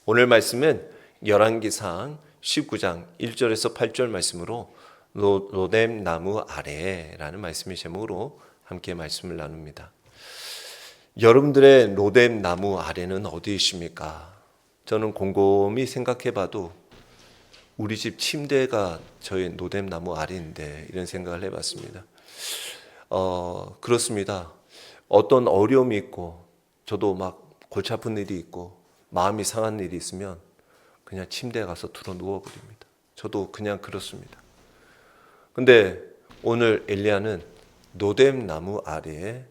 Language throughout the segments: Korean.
오늘 말씀은 열왕기상 19장 1절에서 8절 말씀으로 로뎀 나무 아래라는 말씀의 제목으로 함께 말씀을 나눕니다. 여러분들의 로뎀 나무 아래는 어디이십니까? 저는 곰곰이 생각해봐도 우리 집 침대가 저의 로뎀 나무 아래인데 이런 생각을 해봤습니다. 그렇습니다. 어떤 어려움이 있고 저도 막 골치 아픈 일이 있고 마음이 상한 일이 있으면 그냥 침대에 가서 들어 누워버립니다. 저도 그냥 그렇습니다. 근데 오늘 엘리야는 로뎀 나무 아래에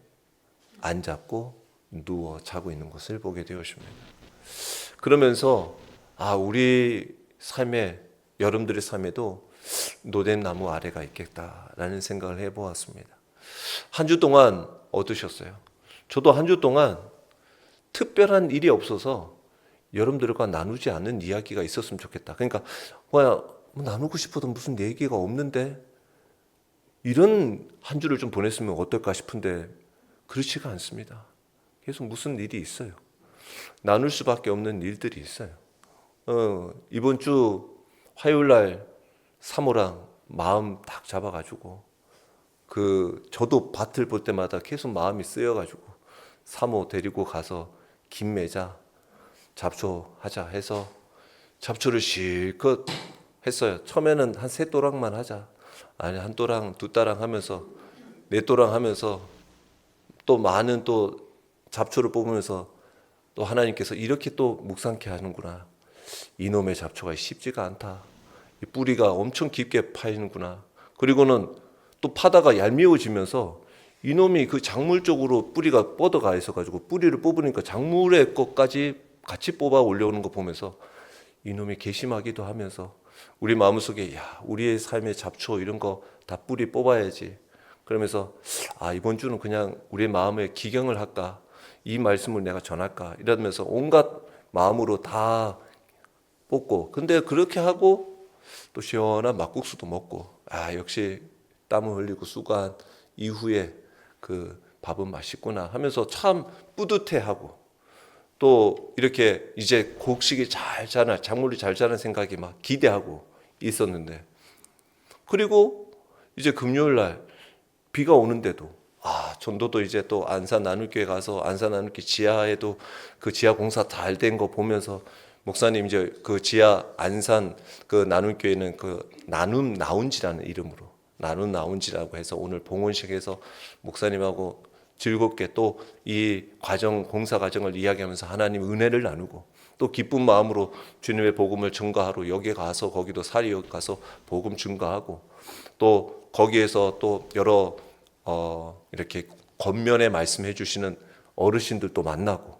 앉았고 누워 자고 있는 것을 보게 되었습니다. 그러면서 우리 삶에, 여러분들의 삶에도 로뎀 나무 아래가 있겠다라는 생각을 해보았습니다. 한 주 동안 어떠셨어요? 저도 한 주 동안 특별한 일이 없어서 여러분들과 나누지 않는 이야기가 있었으면 좋겠다. 그러니까 나누고 싶어도 무슨 얘기가 없는데 이런 한 주를 좀 보냈으면 어떨까 싶은데 그렇지가 않습니다. 계속 무슨 일이 있어요. 나눌 수밖에 없는 일들이 있어요. 이번 주 화요일 날 사모랑 마음 딱 잡아가지고 저도 밭을 볼 때마다 계속 마음이 쓰여가지고 사모 데리고 가서 김 매자 잡초하자 해서 잡초를 실컷 했어요. 처음에는 한 3또랑만 하자. 아니, 한 또랑, 2따랑 하면서 4또랑 하면서 또 많은 또 잡초를 뽑으면서 또 하나님께서 이렇게 또 묵상케 하는구나. 이놈의 잡초가 쉽지가 않다. 이 뿌리가 엄청 깊게 파이는구나. 그리고는 또 파다가 얄미워지면서 이놈이 그 작물 쪽으로 뿌리가 뻗어가 있어가지고 뿌리를 뽑으니까 작물의 것까지 같이 뽑아 올려오는 거 보면서 이놈이 괘씸하기도 하면서 우리 마음속에 우리의 삶의 잡초 이런 거 다 뿌리 뽑아야지. 그러면서 이번 주는 그냥 우리의 마음에 기경을 할까? 이 말씀을 내가 전할까? 이러면서 온갖 마음으로 다 뽑고, 근데 그렇게 하고 또 시원한 막국수도 먹고 역시 땀을 흘리고 수고한 이후에 그 밥은 맛있구나 하면서 참 뿌듯해하고 또 이렇게 이제 곡식이 잘 자나 작물이 잘 자는 생각이 막 기대하고 있었는데, 그리고 이제 금요일 날 비가 오는데도 전도도 이제 또 안산 나눔교회 가서 안산 나눔교회 지하에도 그 지하 공사 잘 된 거 보면서 목사님 이제 그 지하 안산 그 나눔교회는 그 나눔 나운지라는 이름으로 나눔 나운지라고 해서 오늘 봉헌식에서 목사님하고 즐겁게 또 이 공사 과정을 이야기하면서 하나님 은혜를 나누고 또 기쁜 마음으로 주님의 복음을 증거하러 여기에 가서 거기도 사리역 가서 복음 증거하고 또 거기에서 또 여러 이렇게 겉면에 말씀해 주시는 어르신들도 만나고,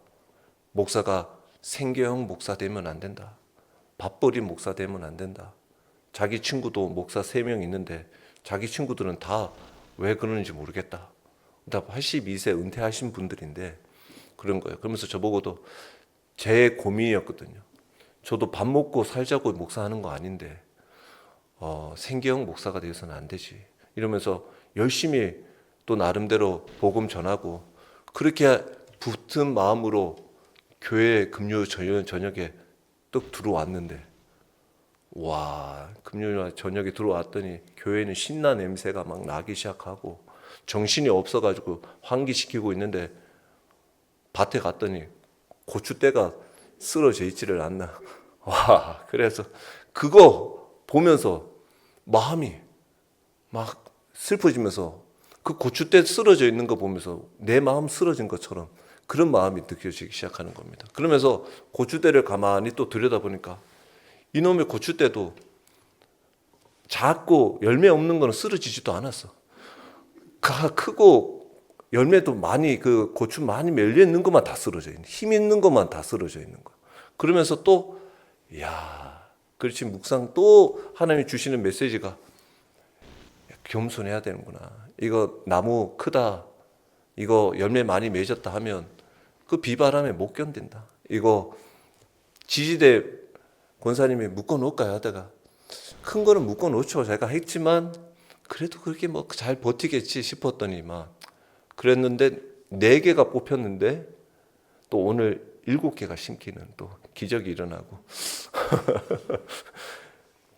목사가 생계형 목사 되면 안 된다. 밥벌이 목사 되면 안 된다. 자기 친구도 목사 3명 있는데 자기 친구들은 다 왜 그러는지 모르겠다. 다 82세 은퇴하신 분들인데 그런 거예요. 그러면서 저보고도 제 고민이었거든요. 저도 밥 먹고 살자고 목사하는 거 아닌데 생계형 목사가 되어서는 안 되지. 이러면서 열심히 또 나름대로 복음 전하고 그렇게 붙은 마음으로 교회 금요 저녁에 뚝 들어왔는데 금요일 저녁에 들어왔더니 교회는 신나 냄새가 막 나기 시작하고 정신이 없어가지고 환기시키고 있는데 밭에 갔더니 고추대가 쓰러져 있지를 않나. 그래서 그거 보면서 마음이 막 슬퍼지면서 그 고추대 쓰러져 있는 거 보면서 내 마음 쓰러진 것처럼 그런 마음이 느껴지기 시작하는 겁니다. 그러면서 고추대를 가만히 또 들여다보니까 이놈의 고추대도 작고 열매 없는 거는 쓰러지지도 않았어. 크고 열매도 많이 그 고추 많이 열려 있는 것만 다 쓰러져 있는, 힘 있는 것만 다 쓰러져 있는 거. 그러면서 또 그렇지 묵상 또 하나님이 주시는 메시지가 겸손해야 되는구나. 이거 나무 크다, 이거 열매 많이 맺었다 하면 그 비바람에 못 견딘다. 이거 지지대 권사님이 묶어 놓을까요 하다가 큰 거는 묶어 놓죠. 제가 했지만 그래도 그렇게 뭐 잘 버티겠지 싶었더니 그랬는데 4개가 뽑혔는데 또 오늘 7개가 심기는 또 기적이 일어나고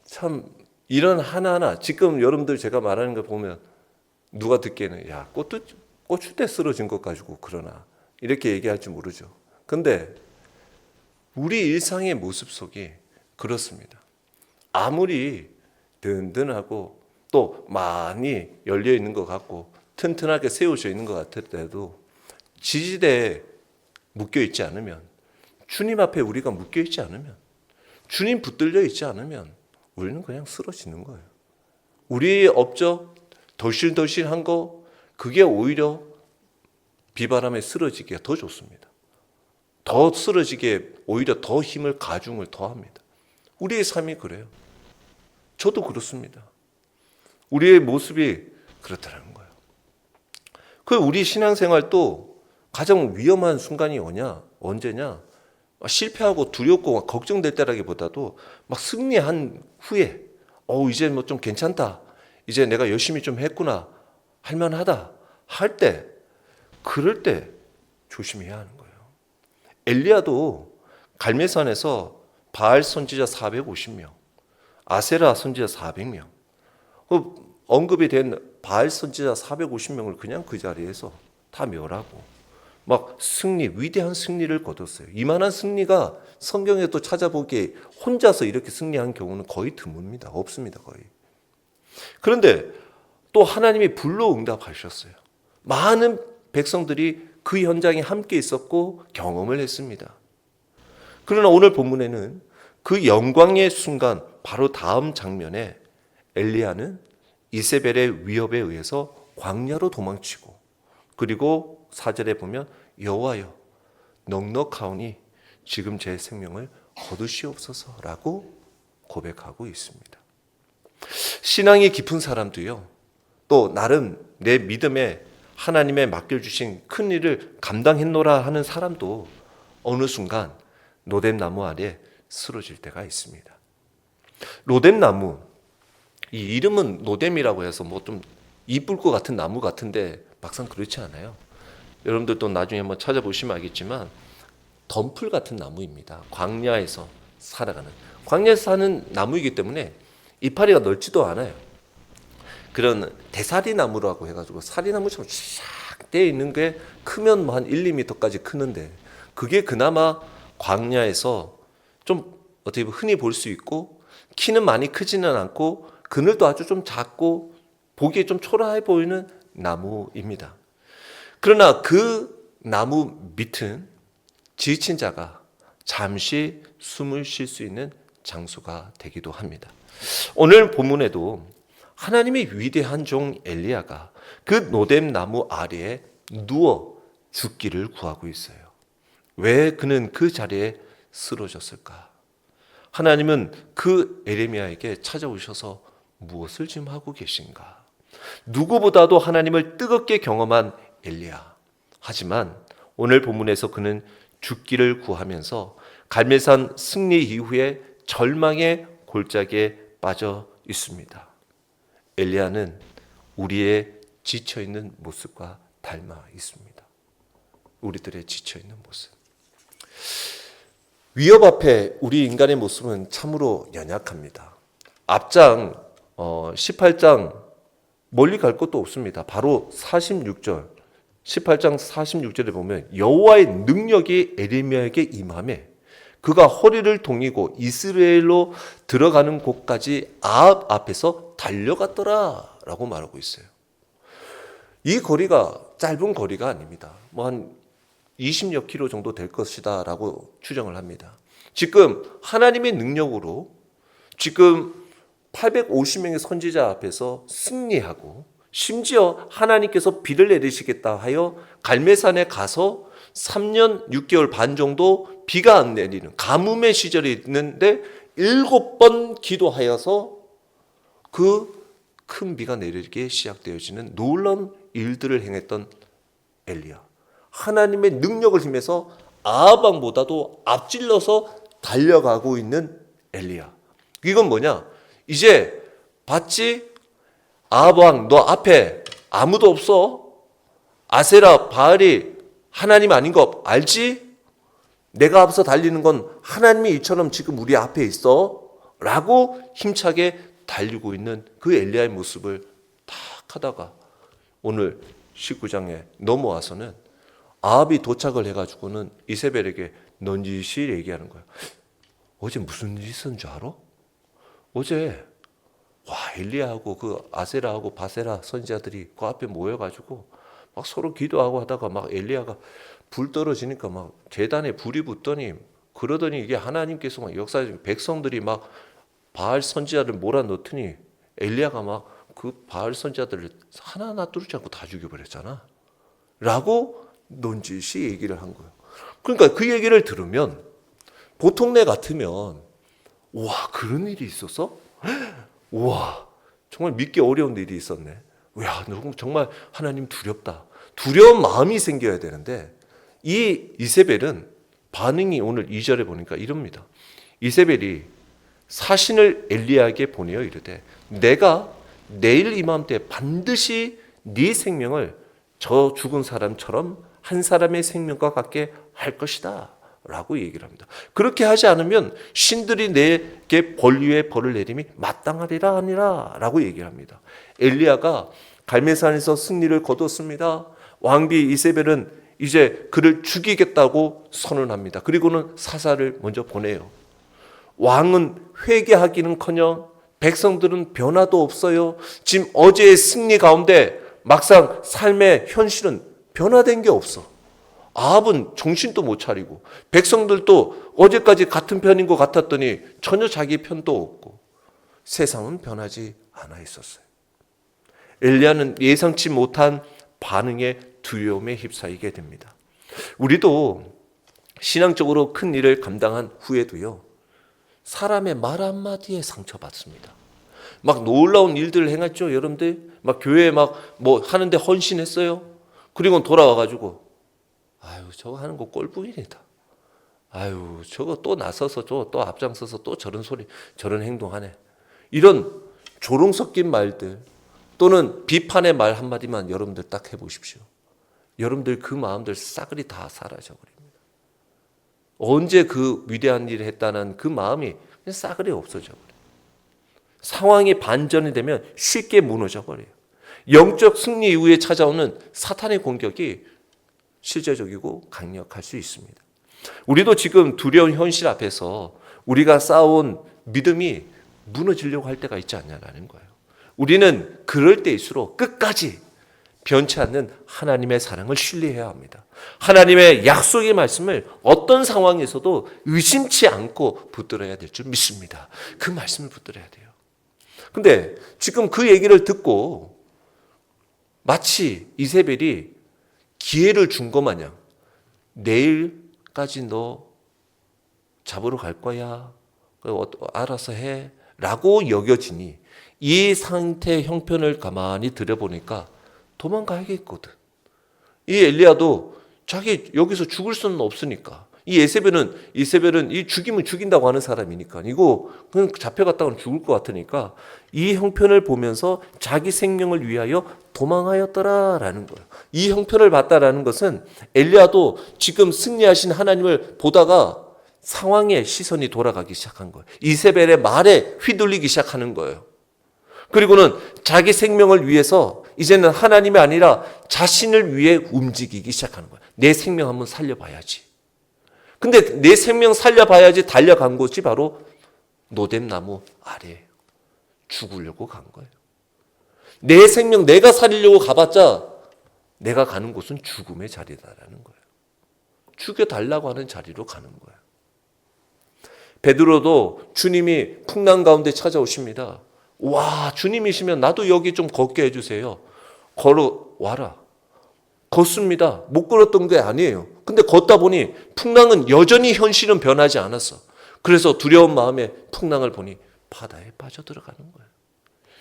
참 이런 하나하나 지금 여러분들 제가 말하는 거 보면 누가 듣기에는 야 고추대 쓰러진 것 가지고 그러나 이렇게 얘기할지 모르죠. 근데 우리 일상의 모습 속이 그렇습니다. 아무리 든든하고 또 많이 열려 있는 것 같고 튼튼하게 세워져 있는 것 같을 때도 지지대에 묶여 있지 않으면, 주님 앞에 우리가 묶여 있지 않으면, 주님 붙들려 있지 않으면 우리는 그냥 쓰러지는 거예요. 우리의 업적 덜실덜실한 거, 그게 오히려 비바람에 쓰러지기가 더 좋습니다. 더 쓰러지게 오히려 더 힘을 가중을 더합니다. 우리의 삶이 그래요. 저도 그렇습니다. 우리의 모습이 그렇다는 거예요. 그 우리 신앙생활도 가장 위험한 순간이 언제냐? 실패하고 두렵고 걱정될 때라기보다도 막 승리한 후에 이제 뭐 좀 괜찮다, 이제 내가 열심히 좀 했구나, 할만하다 할 때, 그럴 때 조심해야 하는 거예요. 엘리야도 갈멜산에서 바알 선지자 450명, 아세라 선지자 400명, 언급이 된 바알 선지자 450명을 그냥 그 자리에서 다 멸하고 막 위대한 승리를 거뒀어요. 이만한 승리가 성경에 또 찾아보기에 혼자서 이렇게 승리한 경우는 거의 드뭅니다. 없습니다, 거의. 그런데 또 하나님이 불로 응답하셨어요. 많은 백성들이 그 현장에 함께 있었고 경험을 했습니다. 그러나 오늘 본문에는 그 영광의 순간 바로 다음 장면에 엘리야는 이세벨의 위협에 의해서 광야로 도망치고, 그리고 4절에 보면 여호와여 넉넉하오니 지금 제 생명을 거두시옵소서라고 고백하고 있습니다. 신앙이 깊은 사람도요, 또 나름 내 믿음에 하나님의 맡겨주신 큰 일을 감당했노라 하는 사람도 어느 순간 로뎀나무 아래 쓰러질 때가 있습니다. 로뎀나무, 이 이름은 로뎀이라고 해서 뭐 좀 이쁠 것 같은 나무 같은데 막상 그렇지 않아요. 여러분들도 나중에 한번 찾아보시면 알겠지만 덤풀 같은 나무입니다. 광야에서 사는 나무이기 때문에 이파리가 넓지도 않아요. 그런 대사리 나무라고 해가지고 사리나무처럼 쫙 떼어 있는 게 크면 한 1, 2m까지 크는데, 그게 그나마 광야에서 좀 어떻게 보면 흔히 볼 수 있고, 키는 많이 크지는 않고 그늘도 아주 좀 작고 보기에 좀 초라해 보이는 나무입니다. 그러나 그 나무 밑은 지친 자가 잠시 숨을 쉴 수 있는 장소가 되기도 합니다. 오늘 본문에도 하나님의 위대한 종 엘리야가 그 로뎀나무 아래에 누워 죽기를 구하고 있어요. 왜 그는 그 자리에 쓰러졌을까? 하나님은 그 에레미야에게 찾아오셔서 무엇을 지금 하고 계신가? 누구보다도 하나님을 뜨겁게 경험한 엘리야. 하지만 오늘 본문에서 그는 죽기를 구하면서 갈멜산 승리 이후에 절망의 골짜기에 빠져 있습니다. 엘리야는 우리의 지쳐있는 모습과 닮아 있습니다. 우리들의 지쳐있는 모습. 위협 앞에 우리 인간의 모습은 참으로 연약합니다. 앞장 18장 멀리 갈 것도 없습니다. 바로 46절, 18장 46절에 보면 여호와의 능력이 에레미야에게 임하매 그가 허리를 동이고 이스라엘로 들어가는 곳까지 아합 앞에서 달려갔더라 라고 말하고 있어요. 이 거리가 짧은 거리가 아닙니다. 뭐 한 20여 킬로 정도 될 것이다 라고 추정을 합니다. 지금 하나님의 능력으로 지금 850명의 선지자 앞에서 승리하고, 심지어 하나님께서 비를 내리시겠다 하여 갈멜산에 가서 3년 6개월 반 정도 비가 안 내리는 가뭄의 시절이 있는데 7번 기도하여서 그 큰 비가 내리게 시작되어지는 놀라운 일들을 행했던 엘리야. 하나님의 능력을 힘해서 아합 왕보다도 앞질러서 달려가고 있는 엘리야. 이건 뭐냐? 이제 봤지? 아합 왕, 너 앞에 아무도 없어. 아세라 바알이 하나님 아닌 거 알지? 내가 앞서 달리는 건 하나님이 이처럼 지금 우리 앞에 있어 라고 힘차게 달리고 있는 그 엘리야의 모습을 딱 하다가 오늘 19장에 넘어와서는 아합이 도착을 해가지고는 이세벨에게 넌지시 얘기하는 거야. 어제 무슨 일이 있었는 줄 알아? 어제 엘리야하고 그 아세라하고 바세라 선지자들이 그 앞에 모여가지고 막 서로 기도하고 하다가 막 엘리야가 불 떨어지니까 막 제단에 불이 붙더니 그러더니 이게 하나님께서 막 역사적인 백성들이 막 바알 선지자를 몰아넣더니 엘리야가 막 그 바알 선지자들을 하나하나 뚫지 않고 다 죽여버렸잖아 라고 논지시 얘기를 한 거예요. 그러니까 그 얘기를 들으면 보통 내 같으면 와 그런 일이 있었어? 와 정말 믿기 어려운 일이 있었네. 야 정말 하나님 두렵다. 두려운 마음이 생겨야 되는데 이 이세벨은 반응이 오늘 2절에 보니까 이럽니다. 이세벨이 사신을 엘리야에게 보내어 이르되 내가 내일 이맘때 반드시 네 생명을 저 죽은 사람처럼 한 사람의 생명과 같게 할 것이다 라고 얘기를 합니다. 그렇게 하지 않으면 신들이 내게 벌 위에 벌을 내림이 마땅하리라 하니라 라고 얘기를 합니다. 엘리야가 갈멜산에서 승리를 거뒀습니다. 왕비 이세벨은 이제 그를 죽이겠다고 선언합니다. 그리고는 사사를 먼저 보내요. 왕은 회개하기는커녕 백성들은 변화도 없어요. 지금 어제의 승리 가운데 막상 삶의 현실은 변화된 게 없어. 아합은 정신도 못 차리고 백성들도 어제까지 같은 편인 것 같았더니 전혀 자기 편도 없고 세상은 변하지 않아 있었어요. 엘리야는 예상치 못한 반응에 두려움에 휩싸이게 됩니다. 우리도 신앙적으로 큰 일을 감당한 후에도요, 사람의 말 한마디에 상처받습니다. 막 놀라운 일들을 행했죠, 여러분들. 막 교회에 막 뭐 하는데 헌신했어요. 그리고 돌아와가지고, 아유, 저거 하는 거 꼴불이다. 아유, 저거 또 나서서 또 앞장서서 또 저런 소리, 저런 행동하네. 이런 조롱 섞인 말들 또는 비판의 말 한마디만 여러분들 딱 해보십시오. 여러분들 그 마음들 싸그리 다 사라져버립니다. 언제 그 위대한 일을 했다는 그 마음이 그냥 싸그리 없어져버려요. 상황이 반전이 되면 쉽게 무너져버려요. 영적 승리 이후에 찾아오는 사탄의 공격이 실제적이고 강력할 수 있습니다. 우리도 지금 두려운 현실 앞에서 우리가 쌓아온 믿음이 무너지려고 할 때가 있지 않냐는 거예요. 우리는 그럴 때일수록 끝까지 변치 않는 하나님의 사랑을 신뢰해야 합니다. 하나님의 약속의 말씀을 어떤 상황에서도 의심치 않고 붙들어야 될 줄 믿습니다. 그 말씀을 붙들어야 돼요. 근데 지금 그 얘기를 듣고 마치 이세벨이 기회를 준 것 마냥 내일까지 너 잡으러 갈 거야. 알아서 해. 라고 여겨지니 이 상태의 형편을 가만히 들여보니까 도망가야겠거든. 이 엘리야도 자기 여기서 죽을 수는 없으니까. 이 이세벨은 이 죽이면 죽인다고 하는 사람이니까 이거 그냥 잡혀갔다가는 죽을 것 같으니까 이 형편을 보면서 자기 생명을 위하여 도망하였더라라는 거예요. 이 형편을 봤다라는 것은 엘리야도 지금 승리하신 하나님을 보다가 상황에 시선이 돌아가기 시작한 거예요. 이세벨의 말에 휘둘리기 시작하는 거예요. 그리고는 자기 생명을 위해서 이제는 하나님이 아니라 자신을 위해 움직이기 시작하는 거예요. 내 생명 한번 살려봐야지. 근데 내 생명 살려봐야지 달려간 곳이 바로 노뎀나무 아래예요. 죽으려고 간 거예요. 내 생명 내가 살리려고 가봤자 내가 가는 곳은 죽음의 자리다라는 거예요. 죽여달라고 하는 자리로 가는 거예요. 베드로도 주님이 풍랑 가운데 찾아오십니다. 와, 주님이시면 나도 여기 좀 걷게 해주세요. 걸어와라. 걷습니다. 못 걸었던 게 아니에요. 근데 걷다 보니 풍랑은 여전히 현실은 변하지 않았어. 그래서 두려운 마음에 풍랑을 보니 바다에 빠져들어가는 거예요.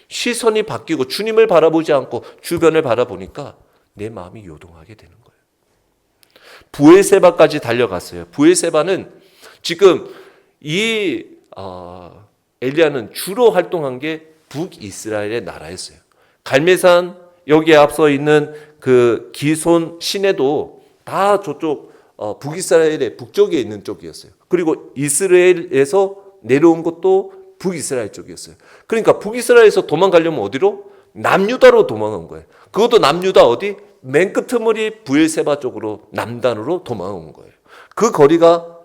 시선이 바뀌고 주님을 바라보지 않고 주변을 바라보니까 내 마음이 요동하게 되는 거예요. 부엘세바까지 달려갔어요. 부엘세바는 지금 이 엘리야는 주로 활동한 게 북이스라엘의 나라였어요. 갈멜산 여기에 앞서 있는 그 기손 시내도 다 저쪽 북이스라엘의 북쪽에 있는 쪽이었어요. 그리고 이스라엘에서 내려온 것도 북이스라엘 쪽이었어요. 그러니까 북이스라엘에서 도망가려면 어디로? 남유다로 도망간 거예요. 그것도 남유다 어디? 맨 끝머리 부엘세바 쪽으로 남단으로 도망온 거예요. 그 거리가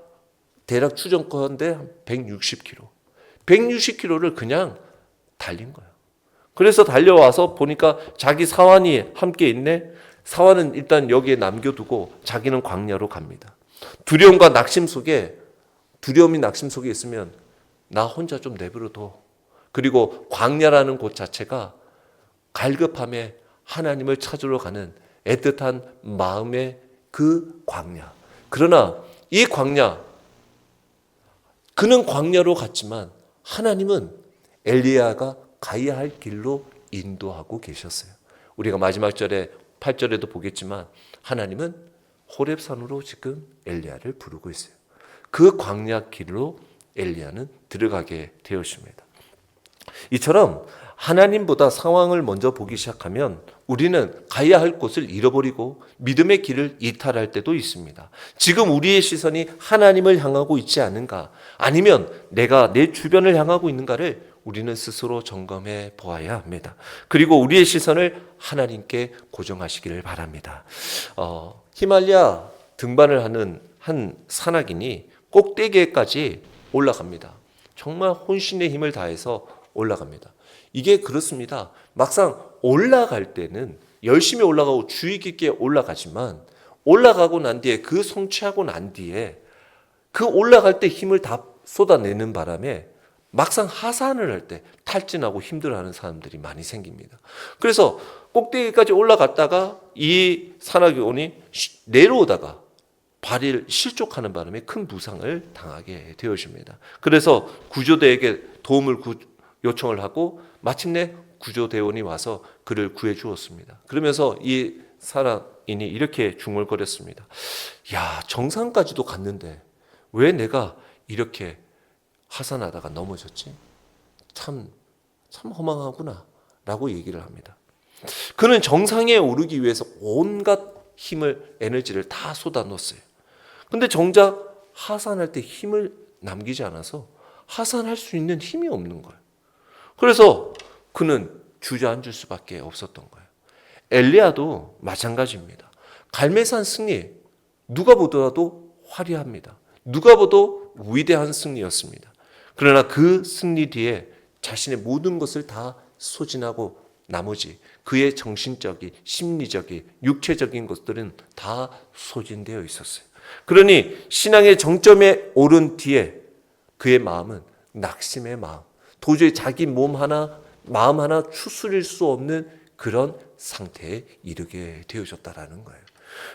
대략 추정컨대 160km. 160km를 그냥 달린 거예요. 그래서 달려와서 보니까 자기 사환이 함께 있네. 사환은 일단 여기에 남겨두고 자기는 광야로 갑니다. 두려움과 낙심 속에, 두려움이 낙심 속에 있으면 나 혼자 좀 내버려둬. 그리고 광야라는 곳 자체가 갈급함에 하나님을 찾으러 가는 애틋한 마음의 그 광야. 그러나 이 광야, 그는 광야로 갔지만 하나님은 엘리야가 가야 할 길로 인도하고 계셨어요. 우리가 마지막 절에 8절에도 보겠지만 하나님은 호렙산으로 지금 엘리야를 부르고 있어요. 그 광야 길로 엘리야는 들어가게 되었습니다. 이처럼 하나님보다 상황을 먼저 보기 시작하면 우리는 가야 할 곳을 잃어버리고 믿음의 길을 이탈할 때도 있습니다. 지금 우리의 시선이 하나님을 향하고 있지 않은가, 아니면 내가 내 주변을 향하고 있는가를 우리는 스스로 점검해 보아야 합니다. 그리고 우리의 시선을 하나님께 고정하시기를 바랍니다. 히말리아 등반을 하는 한 산악인이 꼭대기에까지 올라갑니다. 정말 혼신의 힘을 다해서 올라갑니다. 이게 그렇습니다. 막상 올라갈 때는 열심히 올라가고 주의 깊게 올라가지만 올라가고 난 뒤에, 그 성취하고 난 뒤에 그 올라갈 때 힘을 다 쏟아내는 바람에 막상 하산을 할 때 탈진하고 힘들어하는 사람들이 많이 생깁니다. 그래서 꼭대기까지 올라갔다가 이 산악인이 내려오다가 발을 실족하는 바람에 큰 부상을 당하게 되어집니다. 그래서 구조대에게 도움을 요청을 하고 마침내 구조대원이 와서 그를 구해 주었습니다. 그러면서 이 산악인이 이렇게 중얼거렸습니다. 야, 정상까지도 갔는데 왜 내가 이렇게 하산하다가 넘어졌지? 참 허망하구나 라고 얘기를 합니다. 그는 정상에 오르기 위해서 온갖 힘을, 에너지를 다 쏟아놓았어요. 근데 정작 하산할 때 힘을 남기지 않아서 하산할 수 있는 힘이 없는 거예요. 그래서 그는 주저앉을 수밖에 없었던 거예요. 엘리야도 마찬가지입니다. 갈멜산 승리, 누가 보더라도 화려합니다. 누가 봐도 위대한 승리였습니다. 그러나 그 승리 뒤에 자신의 모든 것을 다 소진하고 나머지 그의 정신적인, 심리적인, 육체적인 것들은 다 소진되어 있었어요. 그러니 신앙의 정점에 오른 뒤에 그의 마음은 낙심의 마음, 도저히 자기 마음 하나 추스릴 수 없는 그런 상태에 이르게 되어졌다라는 거예요.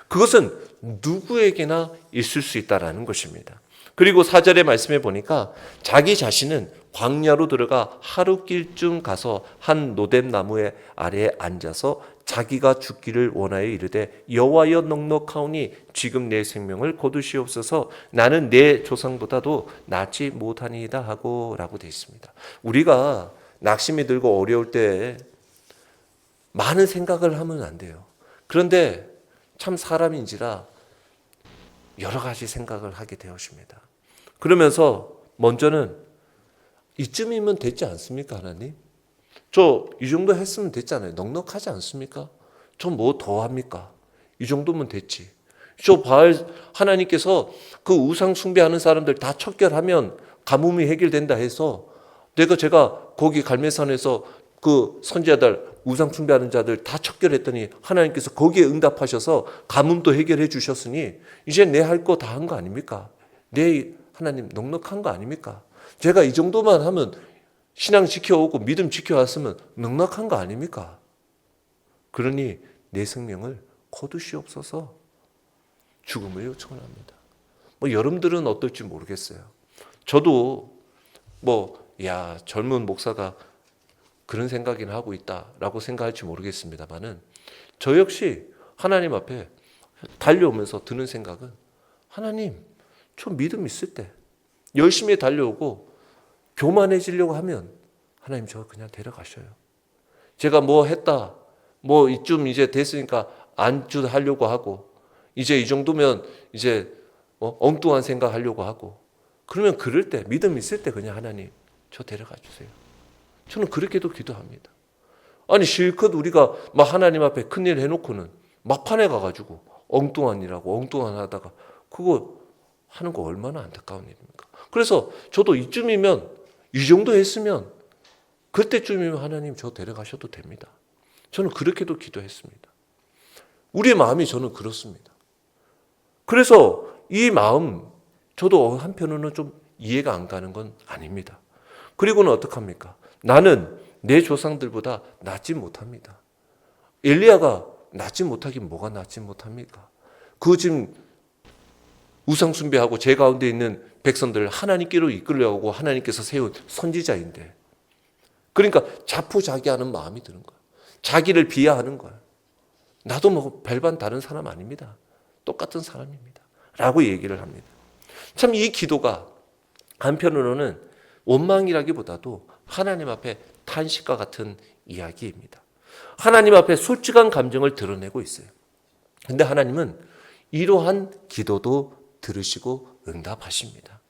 그것은 누구에게나 있을 수 있다라는 것입니다. 그리고 4절의 말씀에 보니까 자기 자신은 광야로 들어가 하룻길쯤 가서 한 노뎀 나무의 아래에 앉아서 자기가 죽기를 원하여 이르되 여호와여 넉넉하오니 지금 내 생명을 거두시옵소서, 나는 내 조상보다도 낫지 못하니이다 하고 라고 되어 있습니다. 우리가 낙심이 들고 어려울 때 많은 생각을 하면 안 돼요. 그런데 참 사람인지라 여러 가지 생각을 하게 되었습니다. 그러면서 먼저는 이쯤이면 됐지 않습니까, 하나님? 저 이 정도 했으면 됐잖아요. 넉넉하지 않습니까? 저 뭐 더 합니까? 이 정도면 됐지. 저 바알 하나님께서 그 우상 숭배하는 사람들 다 척결하면 가뭄이 해결된다 해서 제가 거기 갈멜산에서 그 선지자들, 우상 숭배하는 자들 다 척결했더니 하나님께서 거기에 응답하셔서 가뭄도 해결해 주셨으니 이제 내 할 거 다 한 거 아닙니까? 내 하나님 넉넉한 거 아닙니까? 제가 이 정도만 하면 신앙 지켜오고 믿음 지켜왔으면 넉넉한 거 아닙니까? 그러니 내 생명을 거두시옵소서 죽음을 요청을 합니다. 여러분들은 어떨지 모르겠어요. 저도 젊은 목사가 그런 생각이나 하고 있다라고 생각할지 모르겠습니다만은 저 역시 하나님 앞에 달려오면서 드는 생각은 하나님, 저 믿음 있을 때 열심히 달려오고 교만해지려고 하면 하나님 저 그냥 데려가셔요. 제가 뭐 했다, 이쯤 이제 됐으니까 안주하려고 하고 이제 이 정도면 이제 엉뚱한 생각 하려고 하고, 그러면 그럴 때, 믿음 있을 때 그냥 하나님 저 데려가 주세요. 저는 그렇게도 기도합니다. 아니 실컷 우리가 막 하나님 앞에 큰일 해놓고는 막판에 가가지고 엉뚱한 일하고 엉뚱한 하다가 그거 하는 거 얼마나 안타까운 일입니까? 그래서 저도 이쯤이면, 이 정도 했으면 그때쯤이면 하나님 저 데려가셔도 됩니다. 저는 그렇게도 기도했습니다. 우리의 마음이 저는 그렇습니다. 그래서 이 마음 저도 한편으로는 좀 이해가 안 가는 건 아닙니다. 그리고는 어떡합니까? 나는 내 조상들보다 낫지 못합니다. 엘리야가 낫지 못하긴 뭐가 낫지 못합니까? 그 지금 우상 숭배하고 제 가운데 있는 백성들을 하나님께로 이끌려고 하나님께서 세운 선지자인데, 그러니까 자포자기하는 마음이 드는 거예요. 자기를 비하하는 거예요. 나도 뭐 별반 다른 사람 아닙니다. 똑같은 사람입니다. 라고 얘기를 합니다. 참 이 기도가 한편으로는 원망이라기보다도 하나님 앞에 탄식과 같은 이야기입니다. 하나님 앞에 솔직한 감정을 드러내고 있어요. 근데 하나님은 이러한 기도도 들으시고 응답하십니다.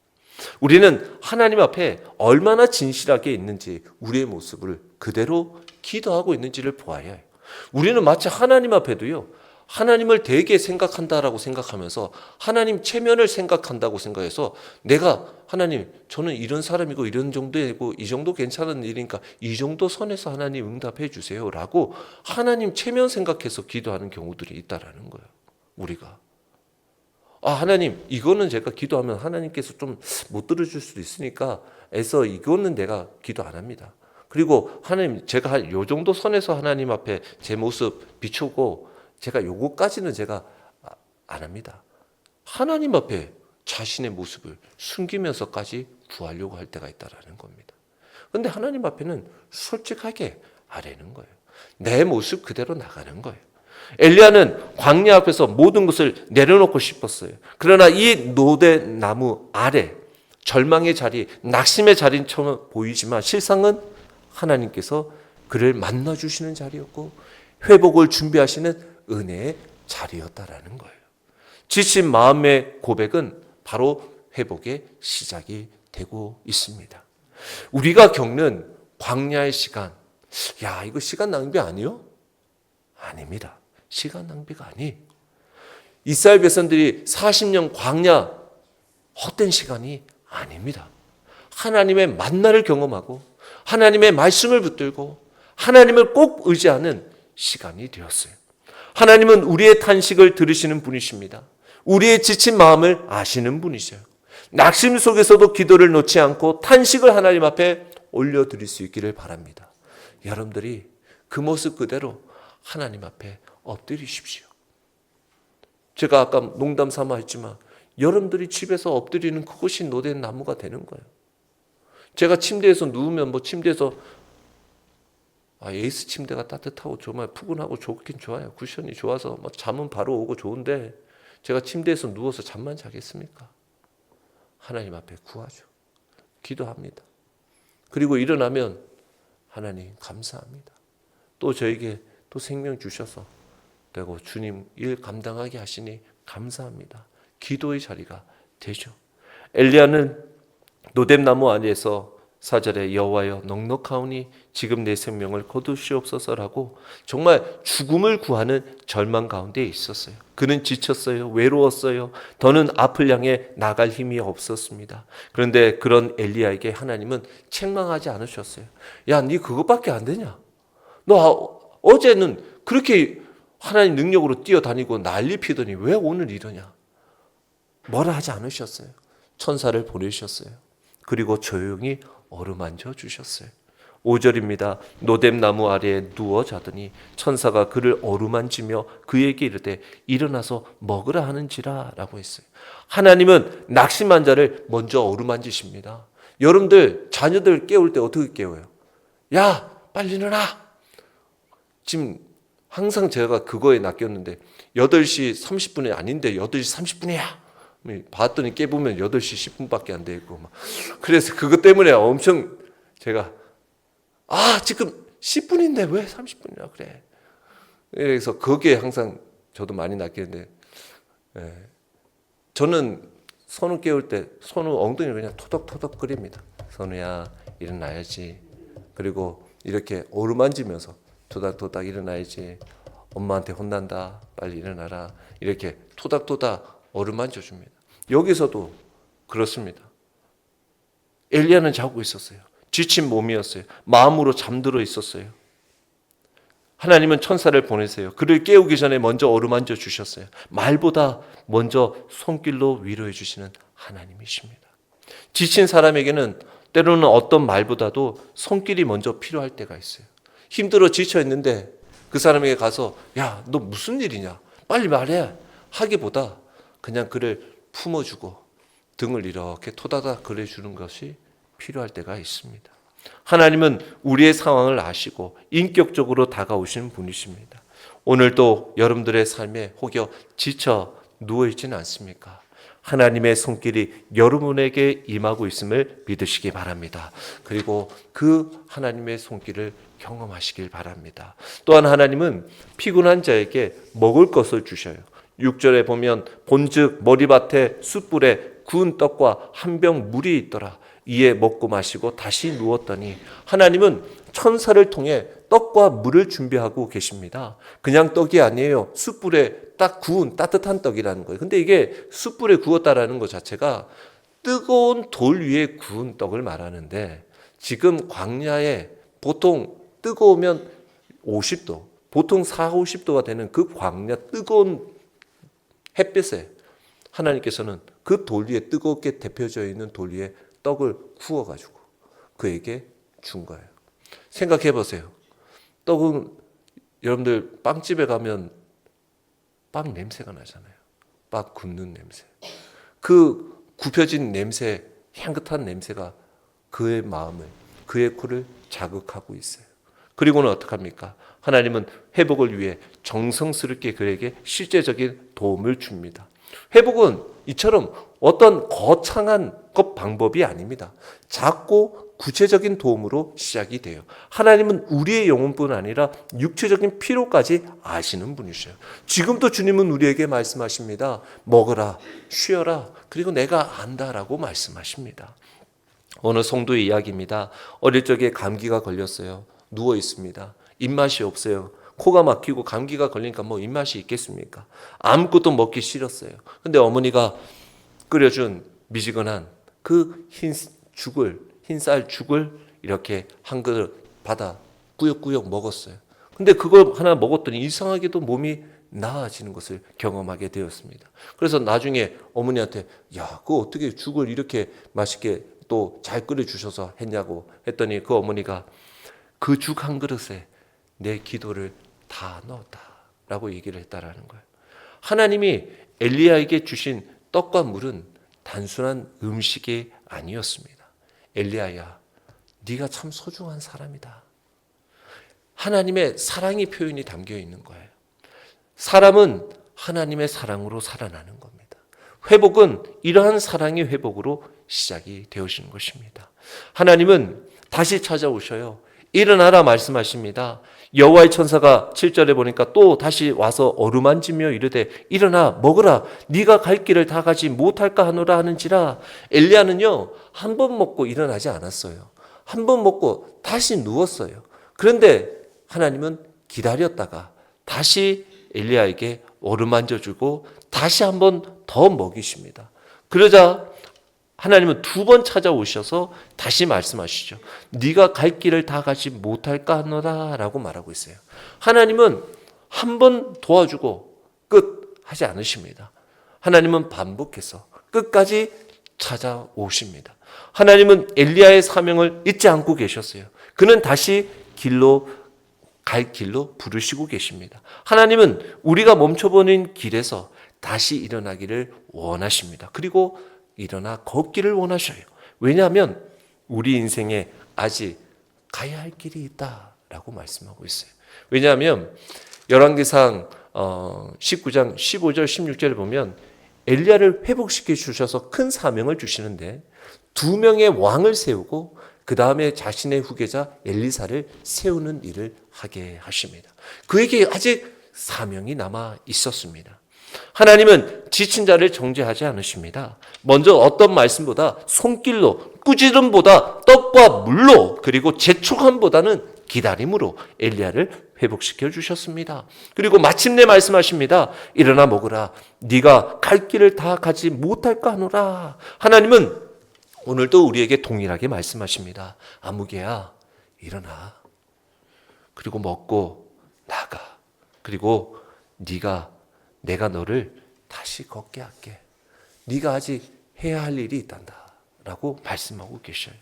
우리는 하나님 앞에 얼마나 진실하게 있는지, 우리의 모습을 그대로 기도하고 있는지를 보아야 해요. 우리는 마치 하나님 앞에도요, 하나님을 되게 생각한다라고 생각하면서 하나님 체면을 생각한다고 생각해서, 내가 하나님 저는 이런 사람이고 이런 정도이고 이 정도 괜찮은 일이니까 이 정도 선에서 하나님 응답해 주세요 라고 하나님 체면 생각해서 기도하는 경우들이 있다라는 거예요. 우리가 하나님 이거는 제가 기도하면 하나님께서 좀 못 들어줄 수도 있으니까 애써 이거는 내가 기도 안 합니다. 그리고 하나님 제가 한 요 정도 선에서 하나님 앞에 제 모습 비추고 제가 요거까지는 제가 안 합니다. 하나님 앞에 자신의 모습을 숨기면서까지 구하려고 할 때가 있다라는 겁니다. 그런데 하나님 앞에는 솔직하게 아뢰는 거예요. 내 모습 그대로 나가는 거예요. 엘리야는 광야 앞에서 모든 것을 내려놓고 싶었어요. 그러나 이 노대나무 아래 절망의 자리, 낙심의 자리처럼 보이지만 실상은 하나님께서 그를 만나주시는 자리였고 회복을 준비하시는 은혜의 자리였다라는 거예요. 지친 마음의 고백은 바로 회복의 시작이 되고 있습니다. 우리가 겪는 광야의 시간, 이거 시간 낭비 아니요? 아닙니다. 시간 낭비가 아니. 이스라엘 백성들이 40년 광야 헛된 시간이 아닙니다. 하나님의 만나를 경험하고 하나님의 말씀을 붙들고 하나님을 꼭 의지하는 시간이 되었어요. 하나님은 우리의 탄식을 들으시는 분이십니다. 우리의 지친 마음을 아시는 분이셔요. 낙심 속에서도 기도를 놓지 않고 탄식을 하나님 앞에 올려드릴 수 있기를 바랍니다. 여러분들이 그 모습 그대로 하나님 앞에 엎드리십시오. 제가 아까 농담 삼아 했지만 여러분들이 집에서 엎드리는 그것이 노된 나무가 되는 거예요. 제가 침대에서 누우면 침대에서 에이스 침대가 따뜻하고 정말 푸근하고 좋긴 좋아요. 쿠션이 좋아서 잠은 바로 오고 좋은데 제가 침대에서 누워서 잠만 자겠습니까? 하나님 앞에 구하죠. 기도합니다. 그리고 일어나면 하나님 감사합니다. 또 저에게 또 생명 주셔서 되고 주님 일 감당하게 하시니 감사합니다. 기도의 자리가 되죠. 엘리야는 노뎀나무 아래에서 4절에 여호와여 넉넉하오니 지금 내 생명을 거두시옵소서라고 정말 죽음을 구하는 절망 가운데 있었어요. 그는 지쳤어요. 외로웠어요. 더는 앞을 향해 나갈 힘이 없었습니다. 그런데 그런 엘리야에게 하나님은 책망하지 않으셨어요. 야, 네 그것밖에 안 되냐? 너 어제는 그렇게 하나님 능력으로 뛰어다니고 난리 피더니 왜 오늘 이러냐? 뭐라 하지 않으셨어요. 천사를 보내셨어요. 그리고 조용히 어루만져 주셨어요. 5절입니다. 노뎀나무 아래에 누워 자더니 천사가 그를 어루만지며 그에게 이르되 일어나서 먹으라 하는지라 라고 했어요. 하나님은 낙심한 자를 먼저 어루만지십니다. 여러분들 자녀들 깨울 때 어떻게 깨워요? 야 빨리 일어나. 지금 항상 제가 그거에 낚였는데 8시 30분이 아닌데 8시 30분이야. 봤더니 깨보면 8시 10분밖에 안 돼 있고 그래서 그것 때문에 엄청 제가 지금 10분인데 왜 30분이라 그래. 그래서 거기에 항상 저도 많이 낚이는데 저는 선우 깨울 때 선우 엉덩이를 그냥 토덕토덕 거립니다. 선우야 일어나야지. 그리고 이렇게 어루만지면서 토닥토닥 일어나야지. 엄마한테 혼난다. 빨리 일어나라. 이렇게 토닥토닥 어루만져 줍니다. 여기서도 그렇습니다. 엘리야는 자고 있었어요. 지친 몸이었어요. 마음으로 잠들어 있었어요. 하나님은 천사를 보내세요. 그를 깨우기 전에 먼저 어루만져 주셨어요. 말보다 먼저 손길로 위로해 주시는 하나님이십니다. 지친 사람에게는 때로는 어떤 말보다도 손길이 먼저 필요할 때가 있어요. 힘들어 지쳐 있는데 그 사람에게 가서 야, 너 무슨 일이냐? 빨리 말해. 하기보다 그냥 그를 품어주고 등을 이렇게 토다닥 그려주는 것이 필요할 때가 있습니다. 하나님은 우리의 상황을 아시고 인격적으로 다가오시는 분이십니다. 오늘도 여러분들의 삶에 혹여 지쳐 누워있지는 않습니까? 하나님의 손길이 여러분에게 임하고 있음을 믿으시기 바랍니다. 그리고 그 하나님의 손길을 경험하시길 바랍니다. 또한 하나님은 피곤한 자에게 먹을 것을 주셔요. 6절에 보면 본즉 머리밭에 숯불에 구운 떡과 한 병 물이 있더라. 이에 먹고 마시고 다시 누웠더니 하나님은 천사를 통해 떡과 물을 준비하고 계십니다. 그냥 떡이 아니에요. 숯불에 딱 구운 따뜻한 떡이라는 거예요. 근데 이게 숯불에 구웠다라는 것 자체가 뜨거운 돌 위에 구운 떡을 말하는데 지금 광야에 보통 뜨거우면 50도, 보통 4, 50도가 되는 그 광야 뜨거운 햇빛에 하나님께서는 그 돌 위에 뜨겁게 데펴져 있는 돌 위에 떡을 구워가지고 그에게 준 거예요. 생각해 보세요. 떡은 여러분들 빵집에 가면 빵 냄새가 나잖아요. 빵 굽는 냄새. 그 굽혀진 냄새, 향긋한 냄새가 그의 마음을, 그의 코를 자극하고 있어요. 그리고는 어떡합니까? 하나님은 회복을 위해 정성스럽게 그에게 실제적인 도움을 줍니다. 회복은 이처럼 어떤 거창한 것 방법이 아닙니다. 작고 구체적인 도움으로 시작이 돼요. 하나님은 우리의 영혼뿐 아니라 육체적인 필요까지 아시는 분이셔요. 지금도 주님은 우리에게 말씀하십니다. 먹어라, 쉬어라, 그리고 내가 안다라고 말씀하십니다. 어느 성도의 이야기입니다. 어릴 적에 감기가 걸렸어요. 누워 있습니다. 입맛이 없어요. 코가 막히고 감기가 걸리니까 뭐 입맛이 있겠습니까? 아무것도 먹기 싫었어요. 근데 어머니가 끓여준 미지근한 그 흰쌀 죽을 이렇게 한 그릇 받아 꾸역꾸역 먹었어요. 근데 그걸 하나 먹었더니 이상하게도 몸이 나아지는 것을 경험하게 되었습니다. 그래서 나중에 어머니한테 야, 그거 어떻게 죽을 이렇게 맛있게 또 잘 끓여주셔서 했냐고 했더니 그 어머니가 그 죽 한 그릇에 내 기도를 다 넣었다라고 얘기를 했다라는 거예요. 하나님이 엘리야에게 주신 떡과 물은 단순한 음식이 아니었습니다. 엘리야야, 네가 참 소중한 사람이다. 하나님의 사랑의 표현이 담겨 있는 거예요. 사람은 하나님의 사랑으로 살아나는 겁니다. 회복은 이러한 사랑의 회복으로 시작이 되어지는 것입니다. 하나님은 다시 찾아오셔요. 일어나라 말씀하십니다. 여호와의 천사가 7절에 보니까 또 다시 와서 어루만지며 이르되 일어나 먹으라 네가 갈 길을 다 가지 못할까 하노라 하는지라. 엘리야는요 한 번 먹고 일어나지 않았어요. 한 번 먹고 다시 누웠어요. 그런데 하나님은 기다렸다가 다시 엘리야에게 어루만져주고 다시 한 번 더 먹이십니다. 그러자 하나님은 두 번 찾아오셔서 다시 말씀하시죠. 네가 갈 길을 다 가지 못할까 하노라 라고 말하고 있어요. 하나님은 한 번 도와주고 끝 하지 않으십니다. 하나님은 반복해서 끝까지 찾아오십니다. 하나님은 엘리야의 사명을 잊지 않고 계셨어요. 그는 다시 갈 길로 부르시고 계십니다. 하나님은 우리가 멈춰버린 길에서 다시 일어나기를 원하십니다. 그리고 일어나 걷기를 원하셔요. 왜냐하면 우리 인생에 아직 가야 할 길이 있다라고 말씀하고 있어요. 왜냐하면 열왕기상 19장 15절 16절을 보면 엘리야를 회복시켜 주셔서 큰 사명을 주시는데 2명의 왕을 세우고 그 다음에 자신의 후계자 엘리사를 세우는 일을 하게 하십니다. 그에게 아직 사명이 남아 있었습니다. 하나님은 지친 자를 정죄하지 않으십니다. 먼저 어떤 말씀보다 손길로, 꾸지름보다 떡과 물로, 그리고 재촉함보다는 기다림으로 엘리야를 회복시켜 주셨습니다. 그리고 마침내 말씀하십니다. 일어나 먹으라. 네가 갈 길을 다 가지 못할까 하노라. 하나님은 오늘도 우리에게 동일하게 말씀하십니다. 아무개야, 일어나. 그리고 먹고 나가. 그리고 내가 너를 다시 걷게 할게. 네가 아직 해야 할 일이 있단다 라고 말씀하고 계셔요.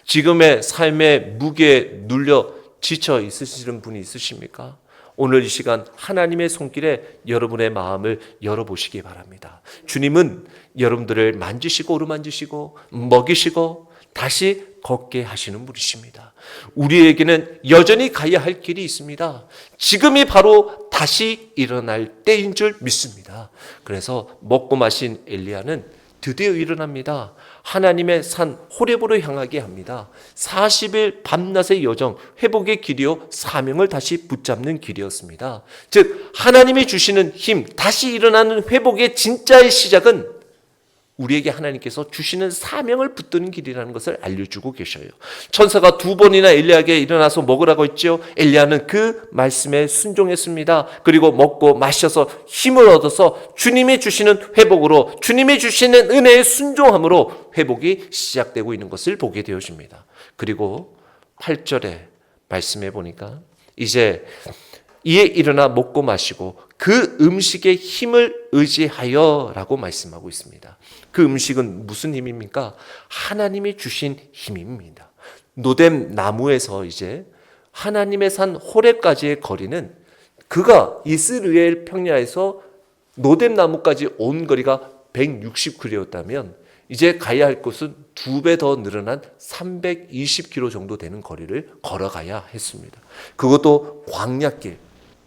지금의 삶의 무게에 눌려 지쳐 있으시는 분이 있으십니까? 오늘 이 시간 하나님의 손길에 여러분의 마음을 열어보시기 바랍니다. 주님은 여러분들을 만지시고 오르만지시고 먹이시고 다시 걷게 하시는 분이십니다. 우리에게는 여전히 가야 할 길이 있습니다. 지금이 바로 다시 일어날 때인 줄 믿습니다. 그래서 먹고 마신 엘리야는 드디어 일어납니다. 하나님의 산 호렙으로 향하게 합니다. 40일 밤낮의 여정, 회복의 길이요 사명을 다시 붙잡는 길이었습니다. 즉 하나님이 주시는 힘, 다시 일어나는 회복의 진짜의 시작은 우리에게 하나님께서 주시는 사명을 붙드는 길이라는 것을 알려주고 계셔요. 천사가 2번이나 엘리야에게 일어나서 먹으라고 했죠. 엘리야는 그 말씀에 순종했습니다. 그리고 먹고 마셔서 힘을 얻어서 주님이 주시는 회복으로, 주님이 주시는 은혜의 순종함으로 회복이 시작되고 있는 것을 보게 되어집니다. 그리고 8절에 말씀해 보니까 이제 이에 일어나 먹고 마시고 그 음식의 힘을 의지하여 라고 말씀하고 있습니다. 그 음식은 무슨 힘입니까? 하나님이 주신 힘입니다. 노뎀 나무에서 이제 하나님의 산 호렙까지의 거리는 그가 이스라엘 평야에서 노뎀 나무까지 온 거리가 160km였다면 이제 가야 할 곳은 2배 더 늘어난 320km 정도 되는 거리를 걸어가야 했습니다. 그것도 광야길,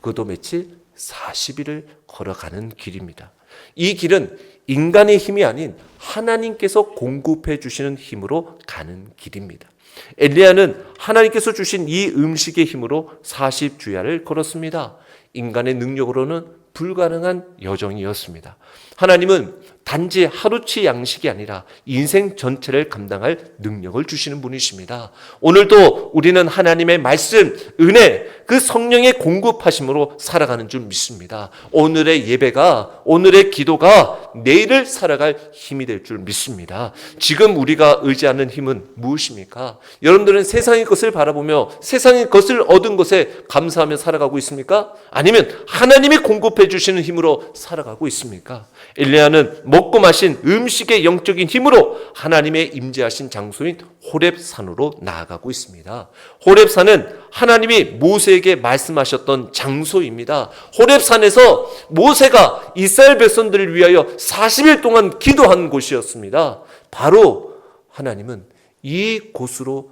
그것도 며칠? 40일을 걸어가는 길입니다. 이 길은 인간의 힘이 아닌 하나님께서 공급해 주시는 힘으로 가는 길입니다. 엘리야는 하나님께서 주신 이 음식의 힘으로 40주야를 걸었습니다. 인간의 능력으로는 불가능한 여정이었습니다. 하나님은 단지 하루치 양식이 아니라 인생 전체를 감당할 능력을 주시는 분이십니다. 오늘도 우리는 하나님의 말씀, 은혜, 그 성령의 공급하심으로 살아가는 줄 믿습니다. 오늘의 예배가, 오늘의 기도가 내일을 살아갈 힘이 될 줄 믿습니다. 지금 우리가 의지하는 힘은 무엇입니까? 여러분들은 세상의 것을 바라보며 세상의 것을 얻은 것에 감사하며 살아가고 있습니까? 아니면 하나님이 공급해 주시는 힘으로 살아가고 있습니까? 엘리야는 먹고 마신 음식의 영적인 힘으로 하나님의 임재하신 장소인 호렙산으로 나아가고 있습니다. 호렙산은 하나님이 모세에게 말씀하셨던 장소입니다. 호렙산에서 모세가 이스라엘 백성들을 위하여 40일 동안 기도한 곳이었습니다. 바로 하나님은 이 곳으로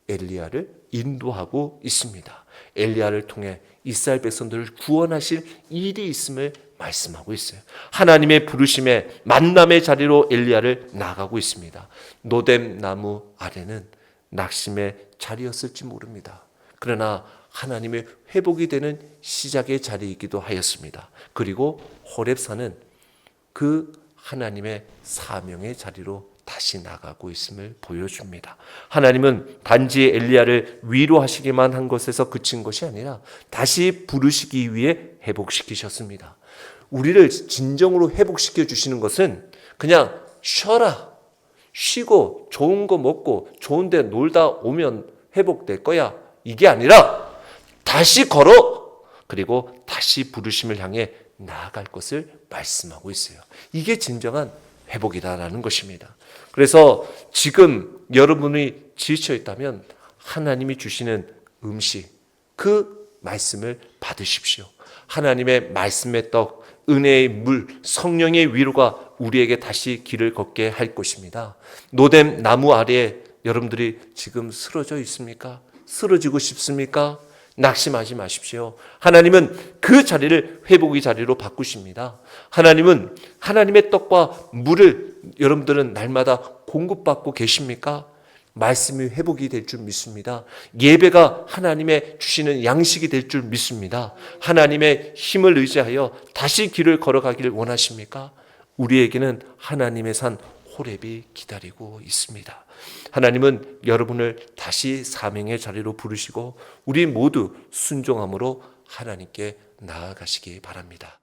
엘리야를 인도하고 있습니다. 엘리야를 통해 이스라엘 백성들을 구원하실 일이 있음을 말씀하고 있어요. 하나님의 부르심에 만남의 자리로 엘리야를 나가고 있습니다. 노뎀 나무 아래는 낙심의 자리였을지 모릅니다. 그러나 하나님의 회복이 되는 시작의 자리이기도 하였습니다. 그리고 호렙산은 그 하나님의 사명의 자리로 다시 나가고 있음을 보여줍니다. 하나님은 단지 엘리야를 위로하시기만 한 것에서 그친 것이 아니라 다시 부르시기 위해 회복시키셨습니다. 우리를 진정으로 회복시켜 주시는 것은 그냥 쉬어라, 쉬고 좋은 거 먹고 좋은 데 놀다 오면 회복될 거야, 이게 아니라 다시 걸어, 그리고 다시 부르심을 향해 나아갈 것을 말씀하고 있어요. 이게 진정한 회복이다라는 것입니다. 그래서 지금 여러분이 지쳐 있다면 하나님이 주시는 음식, 그 말씀을 받으십시오. 하나님의 말씀의 떡, 은혜의 물, 성령의 위로가 우리에게 다시 길을 걷게 할 것입니다. 노뎀 나무 아래에 여러분들이 지금 쓰러져 있습니까? 쓰러지고 싶습니까? 낙심하지 마십시오. 하나님은 그 자리를 회복의 자리로 바꾸십니다. 하나님은 하나님의 떡과 물을 여러분들은 날마다 공급받고 계십니까? 말씀이 회복이 될 줄 믿습니다. 예배가 하나님의 주시는 양식이 될 줄 믿습니다. 하나님의 힘을 의지하여 다시 길을 걸어가기를 원하십니까? 우리에게는 하나님의 산 호렙이 기다리고 있습니다. 하나님은 여러분을 다시 사명의 자리로 부르시고 우리 모두 순종함으로 하나님께 나아가시기 바랍니다.